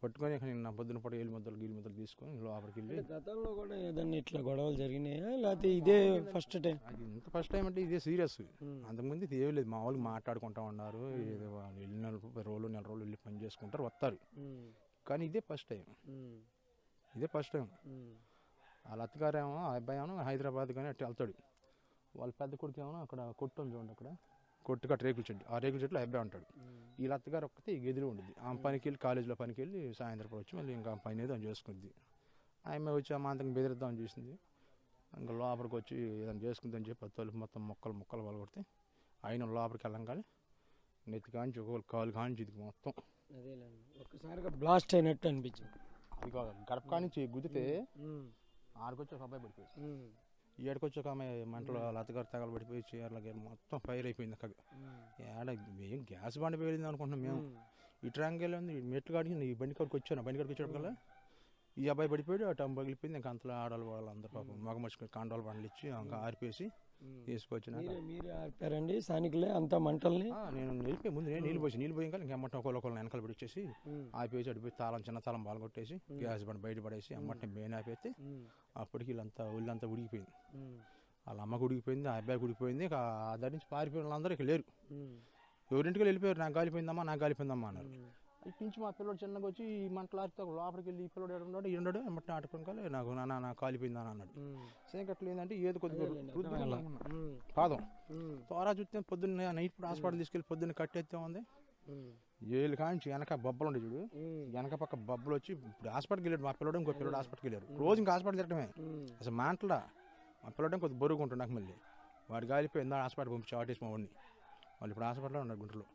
పట్టుకొని నా పొద్దున పూట గీలు ముద్దలు తీసుకొని లోపలికి వెళ్ళి. గతంలో కూడా ఏదన్నా ఇట్లా గొడవలు జరిగినాయా లేకపోతే ఇదే ఫస్ట్ టైం? అది ఇంత ఫస్ట్ టైం అంటే ఇదే సీరియస్. అంతకుముందు ఇది ఏం లేదు, మామూలుగా మాట్లాడుకుంటా ఉన్నారు. ఏదో వాళ్ళు వెళ్ళి నెల రోజులు వెళ్ళి పని చేసుకుంటారు వస్తారు. కానీ ఇదే ఫస్ట్ టైం. వాళ్ళ అత్తగారేమో ఆ అబ్బాయి ఏమో హైదరాబాద్ కానీ అట్లా వెళ్తాడు. వాళ్ళ పెద్ద కొడుకు ఏమో అక్కడ కొట్టు ఉంది చూడండి, అక్కడ కొట్టు కట్ట రేకుల చెట్టు, ఆ రేకుల చెట్లు అబ్బాయి ఉంటాడు. వీళ్ళ అత్తగారు ఒక్కతే ఈ గదిలో ఉంటుంది. ఆమె పనికి వెళ్ళి కాలేజీలో పనికి వెళ్ళి సాయంత్రం వచ్చి మళ్ళీ ఇంకా పని ఏదో చేసుకుంది. ఆమె వచ్చి ఆ మాంతం బెదిరిద్దామని చూసింది. ఇంకా లోపలికి వచ్చి ఏదైనా చేసుకుందని చెప్పి తలుపు మొత్తం ముక్కలు పగలగొడితే ఆయన లోపలికి వెళ్ళం కానీ నెత్తి కాంచి ఒక కాలు కాంచి ఇది మొత్తం ఒక్కసారిగా బ్లాస్ట్ అయినట్టు అనిపించింది. అది గడప కానించి గుద్దితే ఆడికొచ్చి ఒక అబ్బాయి పడిపోయి, ఏడుకొచ్చి ఒక ఆమె మంటలో అత్తగారు తగలు పడిపోయి చీరలకి మొత్తం ఫైర్ అయిపోయింది. అక్కడ ఏడ ఏం గ్యాస్ బండి పేలింది అనుకుంటున్నాం మేము. ఈ ట్రాంక్ వెళ్ళి మెట్లు కాడికి ఈ బండి కాడికి వచ్చేటప్పటికల్లా ఈ అబ్బాయి పడిపోయాడు. అటు అమ్మ పగిలిపోయింది. ఇంకా అంతలో ఆడవాళ్ళు వాళ్ళందరూ పాపం మగ మర్చుకుని కాండాలు బండ్లు ఇచ్చి ఇంకా ఆరిపేసి తీసుకొచ్చిన. మీరు ఆర్పారండి స్థానికులే అంతా మంటల్ని? నేను వెళ్ళిపోయి ముందు నేను నీళ్ళు పోయి ఇంకా అమ్మటం ఒకళ్ళు వెనకాల పడిచేసి ఆపేసి అడిపోయి చిన్న తాళం బాగా కొట్టేసి గ్యాస్ బండి బయట పడేసి అమ్మటం మెయిన్ ఆపేస్తే అప్పటికి ఒళ్ళంతా ఉడికిపోయింది. వాళ్ళ అమ్మకు ఉడికిపోయింది, ఆ అబ్బాయికి ఉడికిపోయింది. దాని నుంచి పారిపోయిన వాళ్ళందరూ ఇక్కడ లేరు. ఎవరింటికి వెళ్ళిపోయారు. నాకు గాలిపోయిందమ్మా అన్నారు. ఇటు నుంచి మా పిల్లడు చిన్నగా వచ్చి ఈ మంటలు ఆరితే లోపలికి వెళ్ళి ఈ పిల్లడు ఉన్నాడు ఈడున్నాడు అమ్మటి ఆటపంకాలి నాకు నాకు కాలిపోయిందని అన్నాడు. సేకట్లు ఏంటంటే ఏదో కొద్దిగా పాదం త్వర చూస్తే పొద్దున్న నైట్ హాస్పిటల్ తీసుకెళ్ళి పొద్దున్న కట్టేస్తే ఉంది. ఏళ్ళు కాంచి వెనక బొబ్బలు ఉండే చూడు, వెనక పక్క బొబ్బలు వచ్చి ఇప్పుడు హాస్పిటల్కి వెళ్ళాడు మా పిల్లడు. ఇంకో పిల్లడు హాస్పిటల్కి వెళ్ళారు. రోజు ఇంకా హాస్పిటల్ తిరగడమే. అసలు మాంటలా మా పిల్లడం కొద్దిగా బరువుగా ఉంటుంది. నాకు మళ్ళీ వాడు గాలిపోయిందా హాస్పిటల్ పంపించి ఆటేసి మా వాడిని. వాళ్ళు ఇప్పుడు హాస్పిటల్లో ఉన్నారు గుంటూరులో.